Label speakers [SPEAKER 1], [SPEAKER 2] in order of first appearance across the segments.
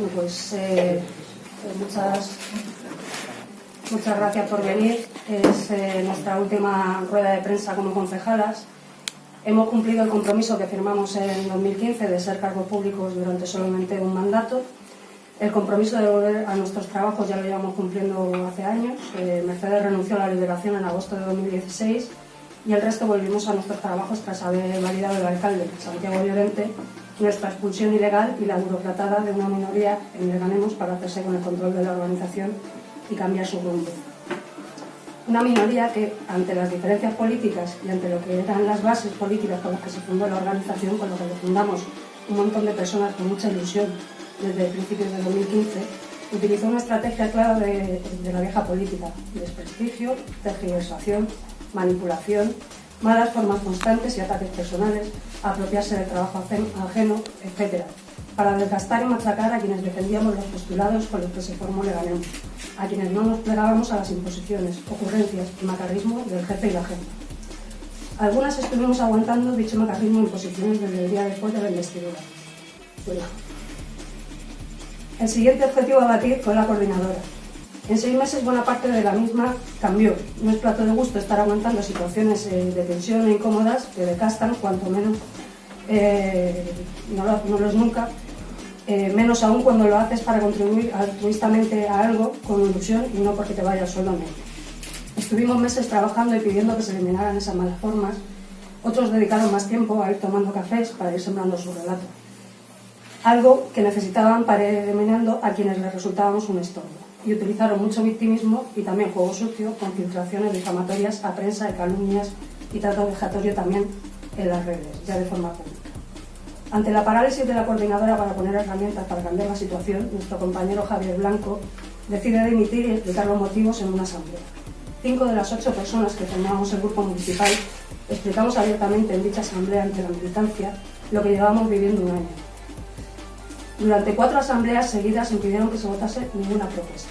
[SPEAKER 1] Bueno, pues muchas gracias por venir. Es nuestra última rueda de prensa como concejalas. Hemos cumplido el compromiso que firmamos en 2015 de ser cargos públicos durante solamente un mandato. El compromiso de volver a nuestros trabajos ya lo llevamos cumpliendo hace años. Mercedes renunció a la liberación en agosto de 2016 y el resto volvimos a nuestros trabajos tras haber validado el alcalde, Santiago Llorente, nuestra expulsión ilegal y la burocratada de una minoría en el Ganemos para hacerse con el control de la organización y cambiar su rumbo. Una minoría que, ante las diferencias políticas y ante lo que eran las bases políticas con las que se fundó la organización, con lo que fundamos un montón de personas con mucha ilusión desde principios de 2015, utilizó una estrategia clara de la vieja política: desprestigio, tergiversación, manipulación, malas formas constantes y ataques personales, apropiarse del trabajo ajeno, etc., para desgastar y machacar a quienes defendíamos los postulados con los que se formó Leganemos, a quienes no nos plegábamos a las imposiciones, ocurrencias y macarrismo del jefe y la jefa. Algunas estuvimos aguantando dicho macarrismo e imposiciones desde el día después de la investidura. El siguiente objetivo a batir fue la coordinadora. En 6 meses buena parte de la misma cambió. No es plato de gusto estar aguantando situaciones de tensión e incómodas que desgastan, cuanto menos no lo es nunca, menos aún cuando lo haces para contribuir altruistamente a algo con ilusión y no porque te vaya solo medio. Estuvimos meses trabajando y pidiendo que se eliminaran esas malas formas. Otros dedicaron más tiempo a ir tomando cafés para ir sembrando su relato. Algo que necesitaban para ir eliminando a quienes les resultábamos un estorbo. Y utilizaron mucho victimismo y también juego sucio con filtraciones difamatorias a prensa de calumnias y trato vejatorio también en las redes, ya de forma pública. Ante la parálisis de la coordinadora para poner herramientas para cambiar la situación, nuestro compañero Javier Blanco decide dimitir y explicar los motivos en una asamblea. 5 de las 8 personas que formábamos el grupo municipal explicamos abiertamente en dicha asamblea ante la militancia lo que llevábamos viviendo un año. Durante 4 asambleas seguidas impidieron que se votase ninguna propuesta.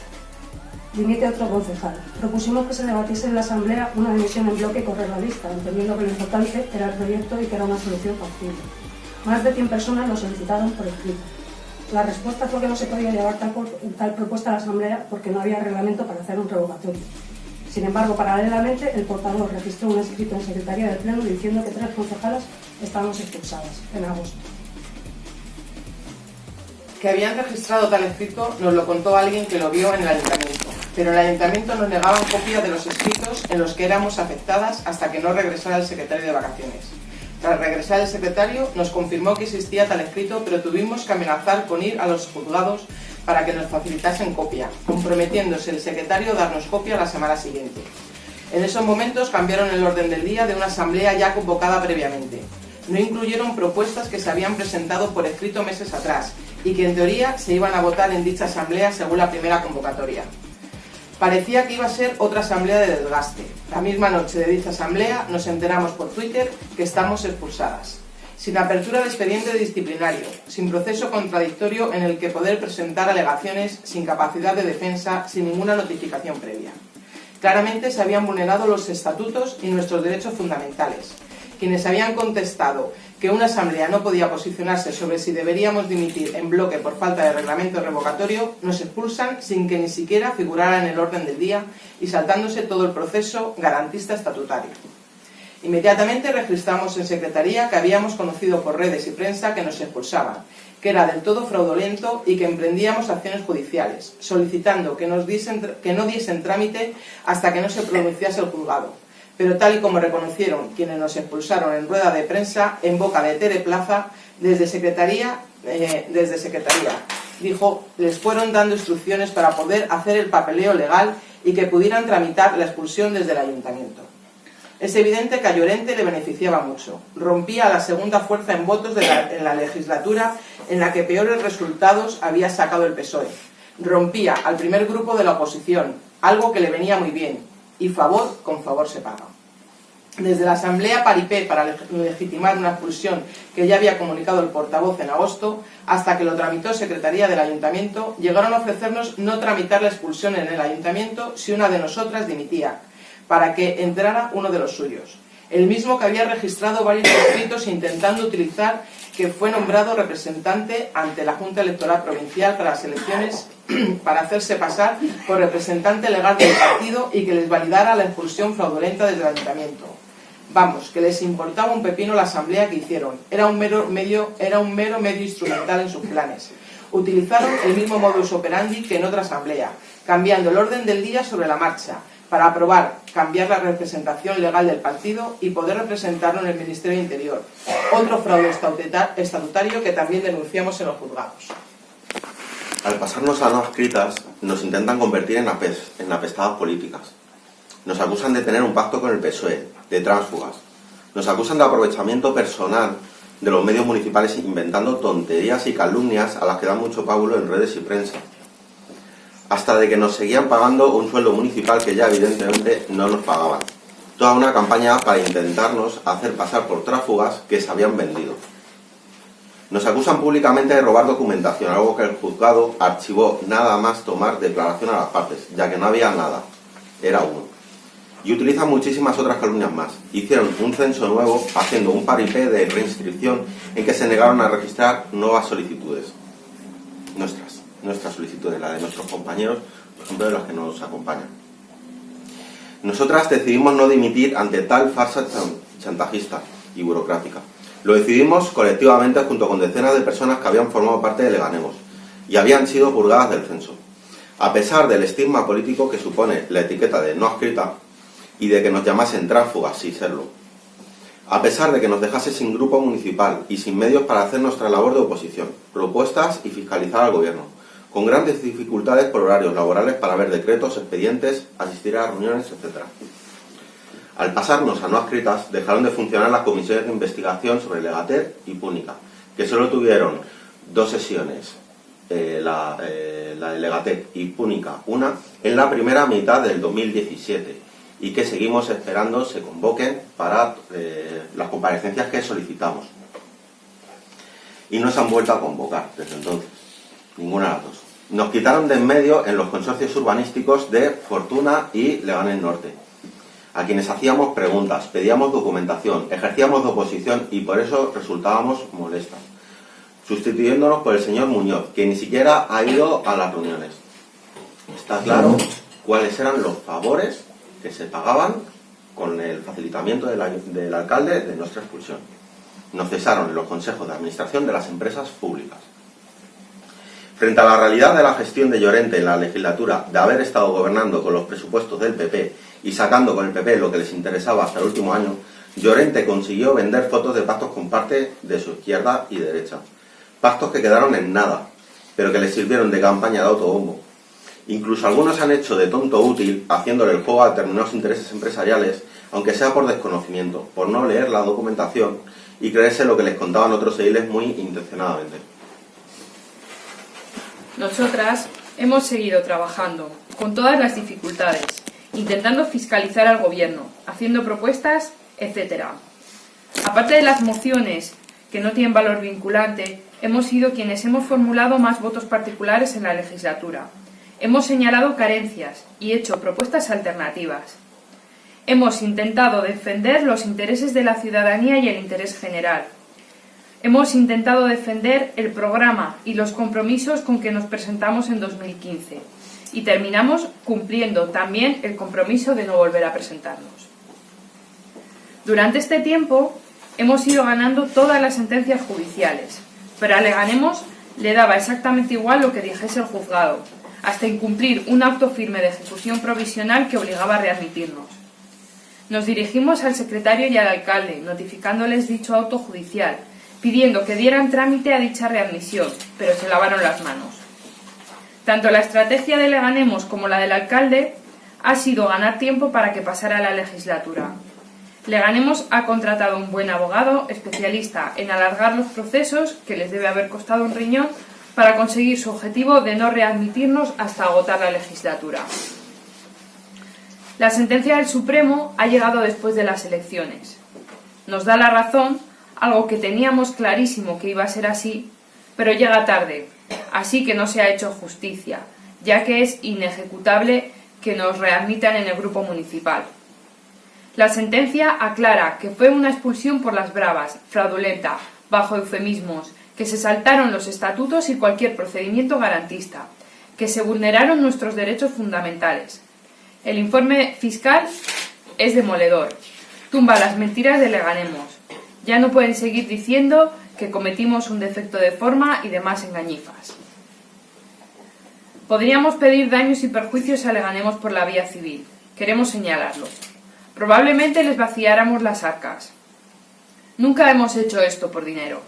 [SPEAKER 1] Dimite otro concejal. Propusimos que se debatiese en la asamblea una dimisión en bloque y correr la lista, entendiendo que lo importante era el proyecto y que era una solución factible. Más de 100 personas lo solicitaron por escrito. La respuesta fue que no se podía llevar tal propuesta a la asamblea porque no había reglamento para hacer un revocatorio. Sin embargo, paralelamente, el portavoz registró un escrito en Secretaría del Pleno diciendo que 3 concejalas estábamos expulsadas en agosto.
[SPEAKER 2] Que habían registrado tal escrito nos lo contó alguien que lo vio en el ayuntamiento, pero el ayuntamiento nos negaba copia de los escritos en los que éramos afectadas hasta que no regresara el secretario de vacaciones. Tras regresar el secretario nos confirmó que existía tal escrito, pero tuvimos que amenazar con ir a los juzgados para que nos facilitasen copia, comprometiéndose el secretario a darnos copia la semana siguiente. En esos momentos cambiaron el orden del día de una asamblea ya convocada previamente. No incluyeron propuestas que se habían presentado por escrito meses atrás y que en teoría se iban a votar en dicha asamblea según la primera convocatoria. Parecía que iba a ser otra asamblea de desgaste. La misma noche de dicha asamblea nos enteramos por Twitter que estamos expulsadas, sin apertura de expediente disciplinario, sin proceso contradictorio en el que poder presentar alegaciones, sin capacidad de defensa, sin ninguna notificación previa. Claramente se habían vulnerado los estatutos y nuestros derechos fundamentales. Quienes habían contestado que una asamblea no podía posicionarse sobre si deberíamos dimitir en bloque por falta de reglamento revocatorio, nos expulsan sin que ni siquiera figurara en el orden del día y saltándose todo el proceso garantista estatutario. Inmediatamente registramos en Secretaría que habíamos conocido por redes y prensa que nos expulsaban, que era del todo fraudulento y que emprendíamos acciones judiciales, solicitando que no diesen trámite hasta que no se pronunciase el juzgado. Pero tal y como reconocieron quienes nos expulsaron en rueda de prensa, en boca de Tere Plaza, desde Secretaría, dijo, les fueron dando instrucciones para poder hacer el papeleo legal y que pudieran tramitar la expulsión desde el ayuntamiento. Es evidente que a Llorente le beneficiaba mucho. Rompía a la segunda fuerza en votos en la legislatura en la que peores resultados había sacado el PSOE. Rompía al primer grupo de la oposición, algo que le venía muy bien, y favor con favor se paga. Desde la asamblea paripé para legitimar una expulsión que ya había comunicado el portavoz en agosto, hasta que lo tramitó Secretaría del Ayuntamiento, llegaron a ofrecernos no tramitar la expulsión en el Ayuntamiento si una de nosotras dimitía, para que entrara uno de los suyos. El mismo que había registrado varios escritos intentando utilizar que fue nombrado representante ante la Junta Electoral Provincial para las elecciones para hacerse pasar por representante legal del partido y que les validara la expulsión fraudulenta desde el ayuntamiento. Vamos, que les importaba un pepino la asamblea que hicieron. Era un mero medio instrumental en sus planes. Utilizaron el mismo modus operandi que en otra asamblea, cambiando el orden del día sobre la marcha, para aprobar cambiar la representación legal del partido y poder representarlo en el Ministerio de Interior. Otro fraude estatutario que también denunciamos en los juzgados.
[SPEAKER 3] Al pasarnos a no adscritas, nos intentan convertir en apestadas políticas. Nos acusan de tener un pacto con el PSOE, de tránsfugas. Nos acusan de aprovechamiento personal de los medios municipales inventando tonterías y calumnias a las que dan mucho pábulo en redes y prensa. Hasta de que nos seguían pagando un sueldo municipal que ya evidentemente no nos pagaban. Toda una campaña para intentarnos hacer pasar por tránsfugas que se habían vendido. Nos acusan públicamente de robar documentación, algo que el juzgado archivó nada más tomar declaración a las partes, ya que no había nada, era uno. Y utilizan muchísimas otras calumnias más. Hicieron un censo nuevo haciendo un paripé de reinscripción en que se negaron a registrar nuevas solicitudes. Nuestras solicitudes, la de nuestros compañeros, por ejemplo, de los que nos acompañan. Nosotras decidimos no dimitir ante tal farsa chantajista y burocrática. Lo decidimos colectivamente junto con decenas de personas que habían formado parte de Leganemos y habían sido purgadas del censo. A pesar del estigma político que supone la etiqueta de no adscrita y de que nos llamasen tránsfugas sin serlo. A pesar de que nos dejase sin grupo municipal y sin medios para hacer nuestra labor de oposición, propuestas y fiscalizar al gobierno, con grandes dificultades por horarios laborales para ver decretos, expedientes, asistir a reuniones, etc. Al pasarnos a no adscritas, dejaron de funcionar las comisiones de investigación sobre Legater y Púnica, que solo tuvieron 2 sesiones, la de Legater y Púnica, una, en la primera mitad del 2017, y que seguimos esperando se convoquen para las comparecencias que solicitamos. Y no se han vuelto a convocar desde entonces, ninguna de las dos. Nos quitaron de en medio en los consorcios urbanísticos de Fortuna y Leganés Norte, a quienes hacíamos preguntas, pedíamos documentación, ejercíamos de oposición y por eso resultábamos molestas, sustituyéndonos por el señor Muñoz, que ni siquiera ha ido a las reuniones. Está claro cuáles eran los favores que se pagaban con el facilitamiento del alcalde de nuestra expulsión. Nos cesaron en los consejos de administración de las empresas públicas. Frente a la realidad de la gestión de Llorente en la legislatura de haber estado gobernando con los presupuestos del PP y sacando con el PP lo que les interesaba hasta el último año, Llorente consiguió vender fotos de pactos con parte de su izquierda y derecha. Pactos que quedaron en nada, pero que les sirvieron de campaña de autobombo. Incluso algunos han hecho de tonto útil haciéndole el juego a determinados intereses empresariales, aunque sea por desconocimiento, por no leer la documentación y creerse lo que les contaban otros ediles muy intencionadamente.
[SPEAKER 4] Nosotras hemos seguido trabajando, con todas las dificultades, intentando fiscalizar al gobierno, haciendo propuestas, etc. Aparte de las mociones que no tienen valor vinculante, hemos sido quienes hemos formulado más votos particulares en la legislatura. Hemos señalado carencias y hecho propuestas alternativas. Hemos intentado defender los intereses de la ciudadanía y el interés general. Hemos intentado defender el programa y los compromisos con que nos presentamos en 2015 y terminamos cumpliendo también el compromiso de no volver a presentarnos. Durante este tiempo hemos ido ganando todas las sentencias judiciales, pero a Leganemos le daba exactamente igual lo que dijese el juzgado, hasta incumplir un auto firme de ejecución provisional que obligaba a readmitirnos. Nos dirigimos al secretario y al alcalde, notificándoles dicho auto judicial, pidiendo que dieran trámite a dicha readmisión, pero se lavaron las manos. Tanto la estrategia de Leganemos como la del alcalde ha sido ganar tiempo para que pasara la legislatura. Leganemos ha contratado un buen abogado especialista en alargar los procesos, que les debe haber costado un riñón, para conseguir su objetivo de no readmitirnos hasta agotar la legislatura. La sentencia del Supremo ha llegado después de las elecciones. Nos da la razón, algo que teníamos clarísimo que iba a ser así, pero llega tarde, así que no se ha hecho justicia, ya que es inejecutable que nos readmitan en el grupo municipal. La sentencia aclara que fue una expulsión por las bravas, fraudulenta, bajo eufemismos, que se saltaron los estatutos y cualquier procedimiento garantista, que se vulneraron nuestros derechos fundamentales. El informe fiscal es demoledor, tumba las mentiras de Leganemos. Ya no pueden seguir diciendo que cometimos un defecto de forma y demás engañifas. Podríamos pedir daños y perjuicios a Leganemos por la vía civil. Queremos señalarlo. Probablemente les vaciáramos las arcas. Nunca hemos hecho esto por dinero.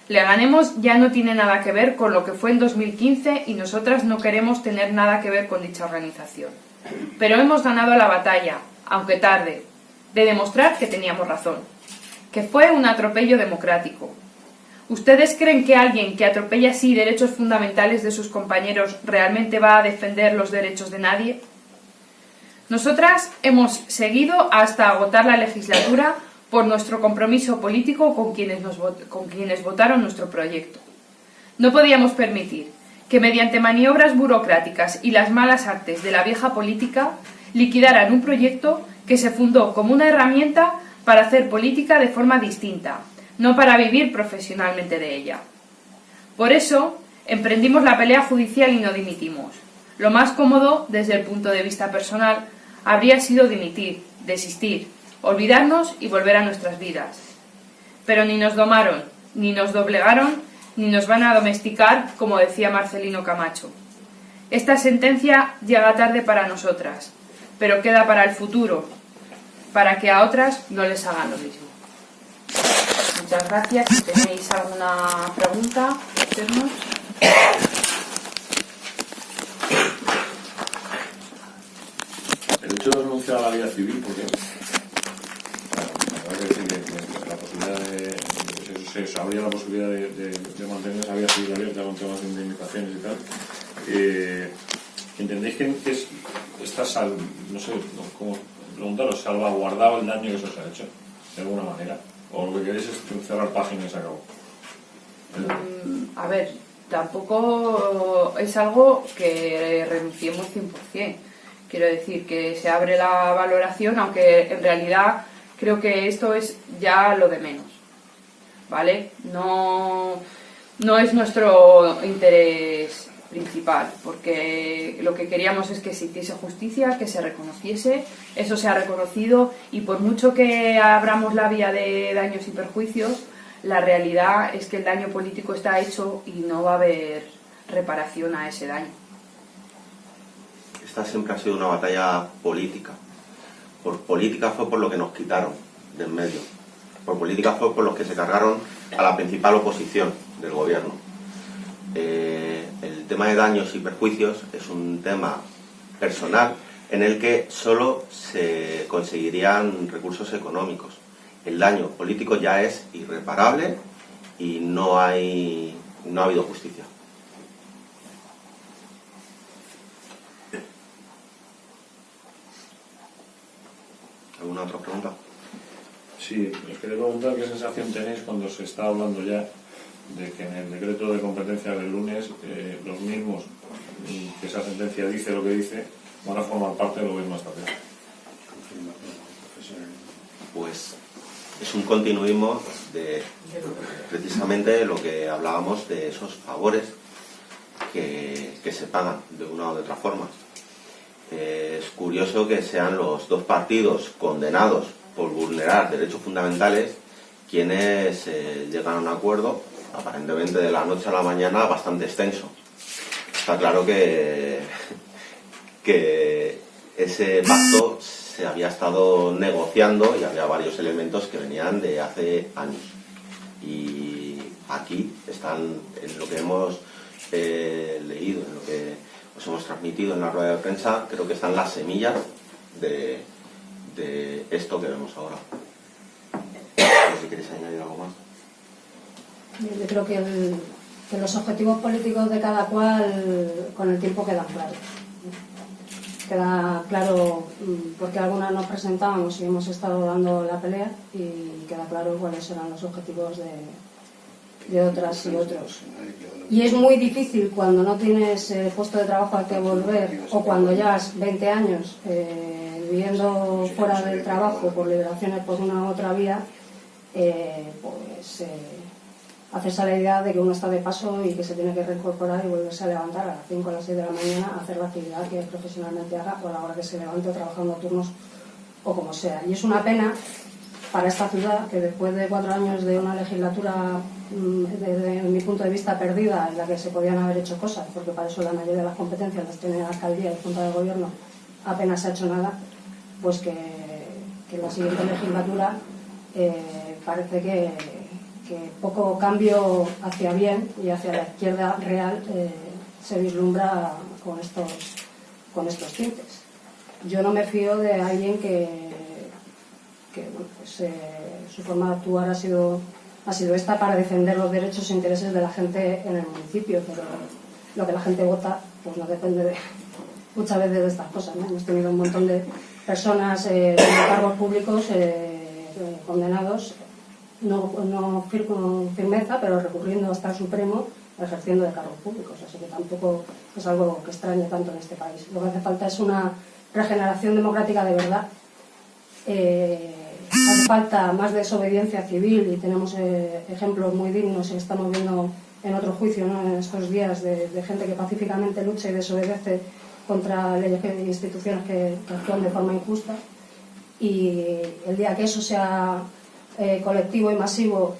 [SPEAKER 4] Leganemos ya no tiene nada que ver con lo que fue en 2015 y nosotras no queremos tener nada que ver con dicha organización. Pero hemos ganado la batalla, aunque tarde, de demostrar que teníamos razón, que fue un atropello democrático. ¿Ustedes creen que alguien que atropella así derechos fundamentales de sus compañeros realmente va a defender los derechos de nadie? Nosotras hemos seguido hasta agotar la legislatura por nuestro compromiso político con quienes votaron nuestro proyecto. No podíamos permitir que mediante maniobras burocráticas y las malas artes de la vieja política liquidaran un proyecto que se fundó como una herramienta para hacer política de forma distinta, no para vivir profesionalmente de ella. Por eso, emprendimos la pelea judicial y no dimitimos. Lo más cómodo, desde el punto de vista personal, habría sido dimitir, desistir, olvidarnos y volver a nuestras vidas. Pero ni nos domaron, ni nos doblegaron, ni nos van a domesticar, como decía Marcelino Camacho. Esta sentencia llega tarde para nosotras, pero queda para el futuro, para que a otras no les hagan lo mismo. Muchas gracias. Si tenéis alguna pregunta, hacernos.
[SPEAKER 5] El hecho de renunciar a la vida civil, porque hay que decir que la posibilidad se habría la posibilidad de mantener esa vida civil abierta con temas de indemnizaciones y tal. ¿Entendéis que está no sé cómo preguntaros, salvaguardado el daño que se os ha hecho de alguna manera? ¿O lo que queréis es cerrar páginas y se acabó?
[SPEAKER 4] A ver, tampoco es algo que renunciemos 100%. Quiero decir que se abre la valoración, aunque en realidad creo que esto es ya lo de menos, ¿vale? No es nuestro interés principal, porque lo que queríamos es que se hiciese justicia, que se reconociese, eso se ha reconocido, y por mucho que abramos la vía de daños y perjuicios, la realidad es que el daño político está hecho y no va a haber reparación a ese daño.
[SPEAKER 3] Esta siempre ha sido una batalla política. Por política fue por lo que nos quitaron de en medio. Por política fue por los que se cargaron a la principal oposición del gobierno. El tema de daños y perjuicios es un tema personal en el que solo se conseguirían recursos económicos. El daño político ya es irreparable y no ha habido justicia. ¿Alguna otra pregunta?
[SPEAKER 5] Sí, os quería preguntar qué sensación tenéis cuando se está hablando ya de que en el decreto de competencia del lunes los mismos que esa sentencia dice lo que dice van a formar parte del gobierno estatal.
[SPEAKER 3] Pues es un continuismo de precisamente lo que hablábamos de esos favores que se pagan de una u otra forma. Es curioso que sean los dos partidos condenados por vulnerar derechos fundamentales quienes llegan a un acuerdo aparentemente de la noche a la mañana bastante extenso. Está claro que ese pacto se había estado negociando y había varios elementos que venían de hace años. Y aquí están, en lo que hemos leído, en lo que os hemos transmitido en la rueda de prensa, creo que están las semillas de esto que vemos ahora. No sé si queréis añadir algo más.
[SPEAKER 1] Yo creo que los objetivos políticos de cada cual con el tiempo quedan claros. Queda claro porque algunas nos presentábamos y hemos estado dando la pelea, y queda claro cuáles eran los objetivos de otras y otros. Y es muy difícil cuando no tienes puesto de trabajo al que volver, o cuando llevas 20 años en viviendo fuera del trabajo por liberaciones por una u otra vía, hacerse a la idea de que uno está de paso y que se tiene que reincorporar y volverse a levantar a las 5 o las 6 de la mañana a hacer la actividad que profesionalmente haga o a la hora que se levante trabajando a turnos o como sea. Y es una pena para esta ciudad que después de 4 años de una legislatura, desde mi punto de vista, perdida, en la que se podían haber hecho cosas, porque para eso la mayoría de las competencias las tiene la alcaldía y Junta de Gobierno, apenas se ha hecho nada, pues que la siguiente legislatura parece que poco cambio hacia bien y hacia la izquierda real se vislumbra con estos tintes. Yo no me fío de alguien que bueno, pues, su forma de actuar ha sido esta para defender los derechos e intereses de la gente en el municipio, pero lo que la gente vota pues no depende muchas veces de estas cosas, ¿no? Hemos tenido un montón de personas en cargos públicos condenados, no con firmeza, pero recurriendo hasta el Supremo, ejerciendo de cargos públicos, así que tampoco es algo que extrañe tanto en este país. Lo que hace falta es una regeneración democrática de verdad. Hace falta más desobediencia civil y tenemos ejemplos muy dignos y estamos viendo en otro juicio, ¿no?, en estos días de gente que pacíficamente lucha y desobedece contra leyes e instituciones que actúan de forma injusta, y el día que eso sea colectivo y masivo,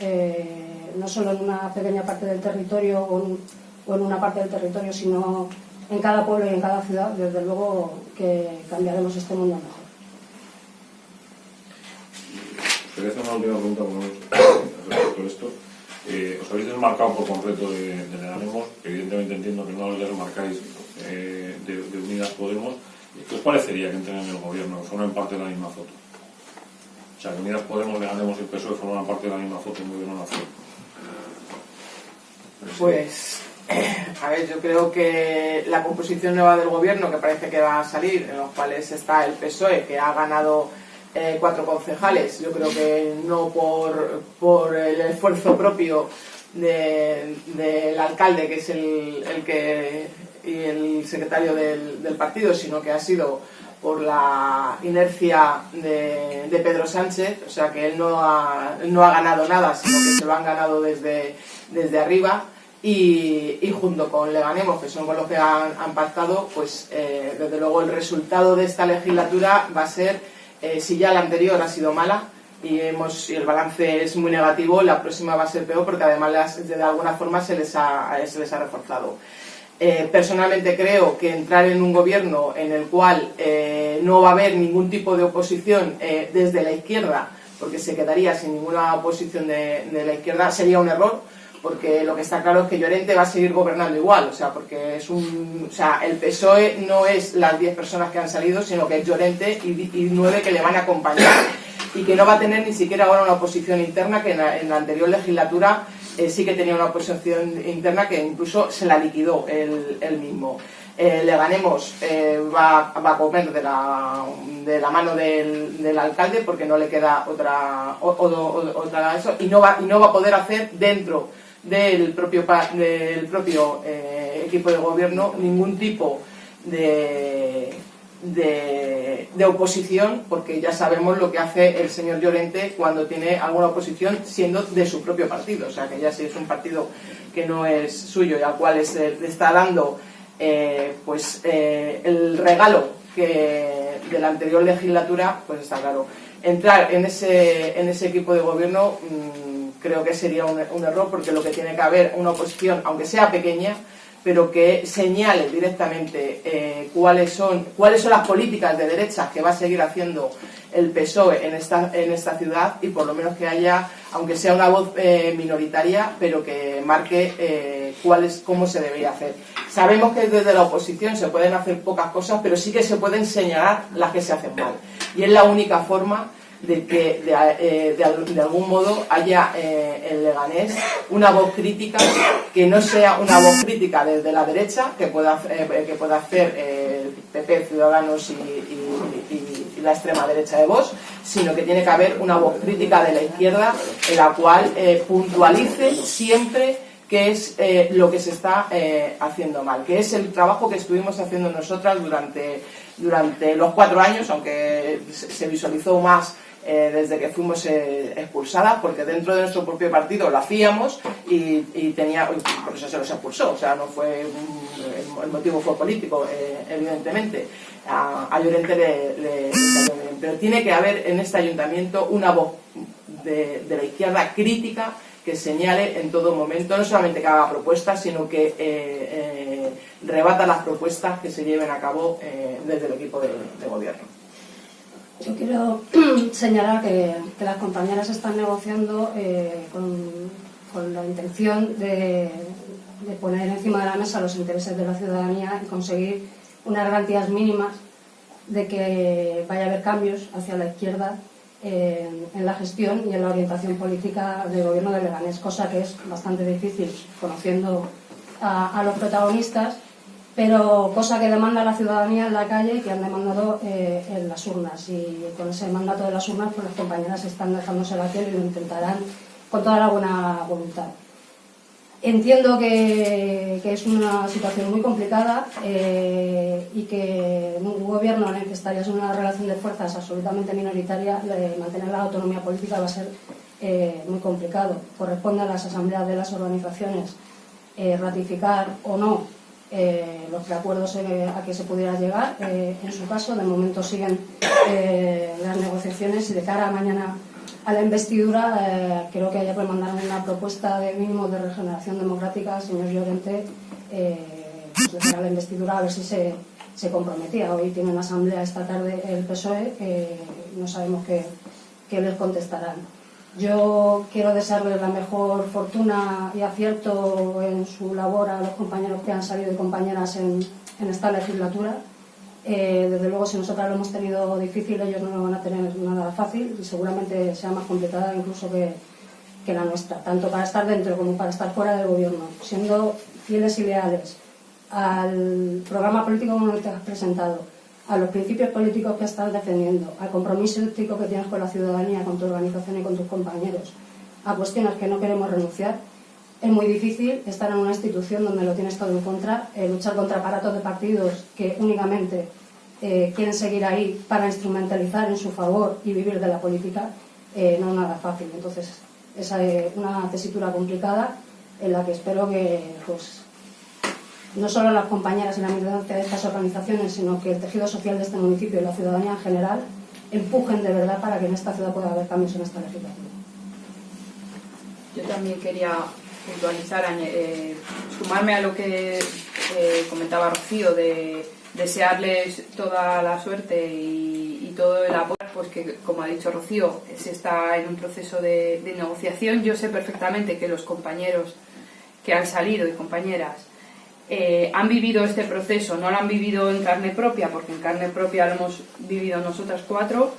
[SPEAKER 1] no solo en una pequeña parte del territorio o en una parte del territorio, sino en cada pueblo y en cada ciudad, desde luego que cambiaremos este mundo mejor.
[SPEAKER 5] Quería hacer una última pregunta respecto a esto. Os habéis desmarcado por completo de Leganemos, evidentemente entiendo que no os desmarcáis de Unidas Podemos. ¿Qué os parecería que entren en el gobierno, que formen parte de la misma foto? O sea, que Unidas Podemos, Leganemos y el PSOE forman parte de la misma foto en el gobierno nacional.
[SPEAKER 2] Pues, a ver, yo creo que la composición nueva del gobierno que parece que va a salir, en los cuales está el PSOE, que ha ganado 4 concejales, yo creo que no por el esfuerzo propio del alcalde, que es y el secretario del partido, sino que ha sido por la inercia de Pedro Sánchez, o sea que él no ha ganado nada, sino que se lo han ganado desde arriba, y junto con Leganemos, que son con los que han pactado, pues desde luego el resultado de esta legislatura va a ser, si ya la anterior ha sido mala y el balance es muy negativo, la próxima va a ser peor, porque además de alguna forma se les ha reforzado. Personalmente creo que entrar en un gobierno en el cual no va a haber ningún tipo de oposición desde la izquierda, porque se quedaría sin ninguna oposición de la izquierda, sería un error, porque lo que está claro es que Llorente va a seguir gobernando igual, o sea, porque el PSOE no es las 10 personas que han salido, sino que es Llorente y 9 que le van a acompañar, y que no va a tener ni siquiera ahora una oposición interna, que en la anterior legislatura sí que tenía una oposición interna que incluso se la liquidó él mismo. Leganemos va a comer de la mano del alcalde, porque no le queda otra eso, y no va a poder hacer dentro del propio equipo de gobierno ningún tipo de oposición, porque ya sabemos lo que hace el señor Llorente cuando tiene alguna oposición siendo de su propio partido, o sea que ya si es un partido que no es suyo y al cual le está dando el regalo de la anterior legislatura, pues está claro. Entrar en ese equipo de gobierno creo que sería un error, porque lo que tiene que haber una oposición, aunque sea pequeña, pero que señale directamente cuáles son las políticas de derechas que va a seguir haciendo el PSOE en esta ciudad, y por lo menos que haya, aunque sea una voz minoritaria, pero que marque cómo se debería hacer. Sabemos que desde la oposición se pueden hacer pocas cosas, pero sí que se pueden señalar las que se hacen mal, y es la única forma de que de algún modo haya en Leganés una voz crítica, que no sea una voz crítica desde la derecha, que pueda hacer el PP, Ciudadanos y la extrema derecha de Vox, sino que tiene que haber una voz crítica de la izquierda, en la cual puntualice siempre qué es lo que se está haciendo mal, que es el trabajo que estuvimos haciendo nosotras durante durante los 4 años, aunque se visualizó más desde que fuimos expulsadas, porque dentro de nuestro propio partido lo hacíamos y por eso se los expulsó, o sea, no fue el motivo fue político, evidentemente. A Llorente le salió bien, pero tiene que haber en este ayuntamiento una voz de la izquierda crítica que señale en todo momento, no solamente que haga propuestas, sino que rebata las propuestas que se lleven a cabo desde el equipo de gobierno.
[SPEAKER 1] Yo quiero señalar que las compañeras están negociando con la intención de poner encima de la mesa los intereses de la ciudadanía y conseguir unas garantías mínimas de que vaya a haber cambios hacia la izquierda en la gestión y en la orientación política del gobierno de Leganés, cosa que es bastante difícil conociendo a los protagonistas, pero cosa que demanda la ciudadanía en la calle y que han demandado en las urnas, y con ese mandato de las urnas pues las compañeras están dejándose la piel y lo intentarán con toda la buena voluntad. Entiendo que es una situación muy complicada y que un gobierno en el que estarías en una relación de fuerzas absolutamente minoritaria, mantener la autonomía política va a ser muy complicado. Corresponde a las asambleas de las organizaciones ratificar o no los preacuerdos a que se pudiera llegar. En su caso, de momento siguen las negociaciones y de cara a mañana a la investidura, creo que ayer le mandaron una propuesta de mínimo de regeneración democrática al señor Llorente pues de cara a la investidura, a ver si se comprometía. Hoy tiene una asamblea esta tarde el PSOE, no sabemos qué les contestarán. Yo quiero desearles la mejor fortuna y acierto en su labor a los compañeros que han salido y compañeras en esta legislatura. Desde luego, si nosotras lo hemos tenido difícil, ellos no lo van a tener nada fácil y seguramente sea más complicada incluso que la nuestra, tanto para estar dentro como para estar fuera del gobierno, siendo fieles y leales al programa político como el que has presentado, a los principios políticos que estás defendiendo, al compromiso ético que tienes con la ciudadanía, con tu organización y con tus compañeros, a cuestiones que no queremos renunciar. Es muy difícil estar en una institución donde lo tienes todo en contra, luchar contra aparatos de partidos que únicamente quieren seguir ahí para instrumentalizar en su favor y vivir de la política, no es nada fácil. Entonces, esa es una tesitura complicada en la que espero que pues, no solo las compañeras y la militancia de estas organizaciones, sino que el tejido social de este municipio y la ciudadanía en general empujen de verdad para que en esta ciudad pueda haber cambios en esta legislatura.
[SPEAKER 4] Yo también quería puntualizar, sumarme a lo que comentaba Rocío, de desearles toda la suerte y todo el apoyo, pues que, como ha dicho Rocío, se está en un proceso de negociación. Yo sé perfectamente que los compañeros que han salido y compañeras han vivido este proceso, no lo han vivido en carne propia, porque en carne propia lo hemos vivido nosotras 4,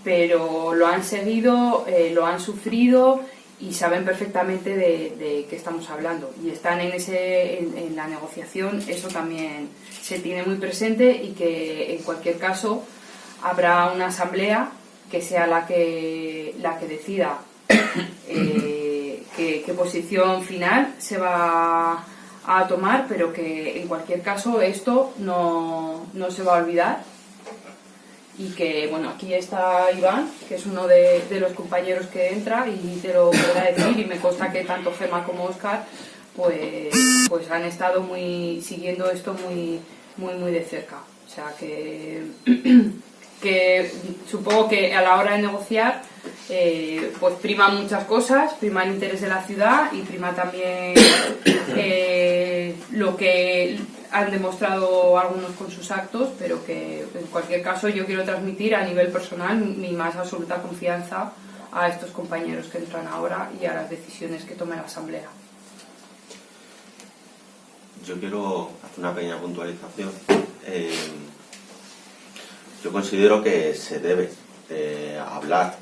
[SPEAKER 4] pero lo han seguido, lo han sufrido y saben perfectamente de qué estamos hablando y están en la negociación. Eso también se tiene muy presente, y que en cualquier caso habrá una asamblea que sea la que decida qué posición final se va a tomar, pero que en cualquier caso esto no se va a olvidar. Y que, bueno, aquí está Iván, que es uno de los compañeros que entra y te lo podrá decir, y me consta que tanto Gemma como Óscar pues han estado siguiendo esto muy de cerca. O sea que supongo que a la hora de negociar pues priman muchas cosas, prima el interés de la ciudad y prima también lo que han demostrado algunos con sus actos, pero que en cualquier caso yo quiero transmitir a nivel personal mi más absoluta confianza a estos compañeros que entran ahora y a las decisiones que tome la Asamblea.
[SPEAKER 3] Yo quiero hacer una pequeña puntualización. Yo considero que se debe hablar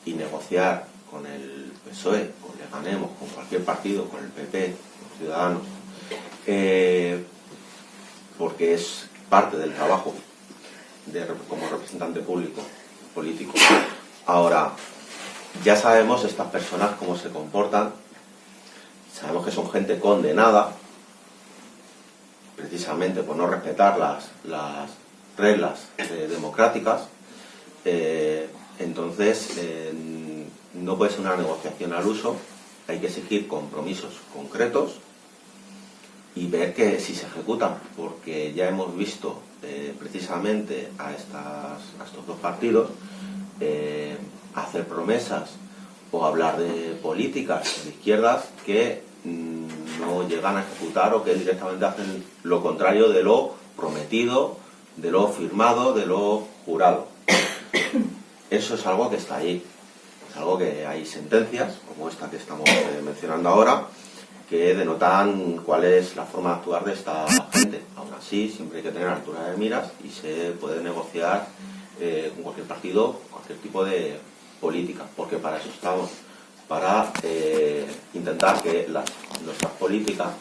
[SPEAKER 3] y negociar con el PSOE, con Leganemos, con cualquier partido, con el PP, con Ciudadanos, porque es parte del trabajo como representante político. Ahora, ya sabemos estas personas cómo se comportan, sabemos que son gente condenada, precisamente por no respetar las reglas democráticas, entonces no puede ser una negociación al uso, hay que exigir compromisos concretos y ver que si se ejecutan, porque ya hemos visto precisamente a estos dos partidos hacer promesas o hablar de políticas de izquierdas que no llegan a ejecutar o que directamente hacen lo contrario de lo prometido, de lo firmado, de lo jurado. Eso es algo que está ahí, es algo que hay sentencias, como esta que estamos mencionando ahora, que denotan cuál es la forma de actuar de esta gente. Aún así, siempre hay que tener altura de miras y se puede negociar con cualquier partido, cualquier tipo de política, porque para eso estamos, para intentar que nuestras políticas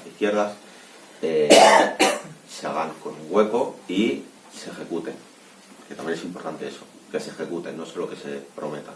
[SPEAKER 3] de izquierdas se hagan con un hueco y se ejecuten, que también es importante eso, que se ejecuten, no solo que se prometan.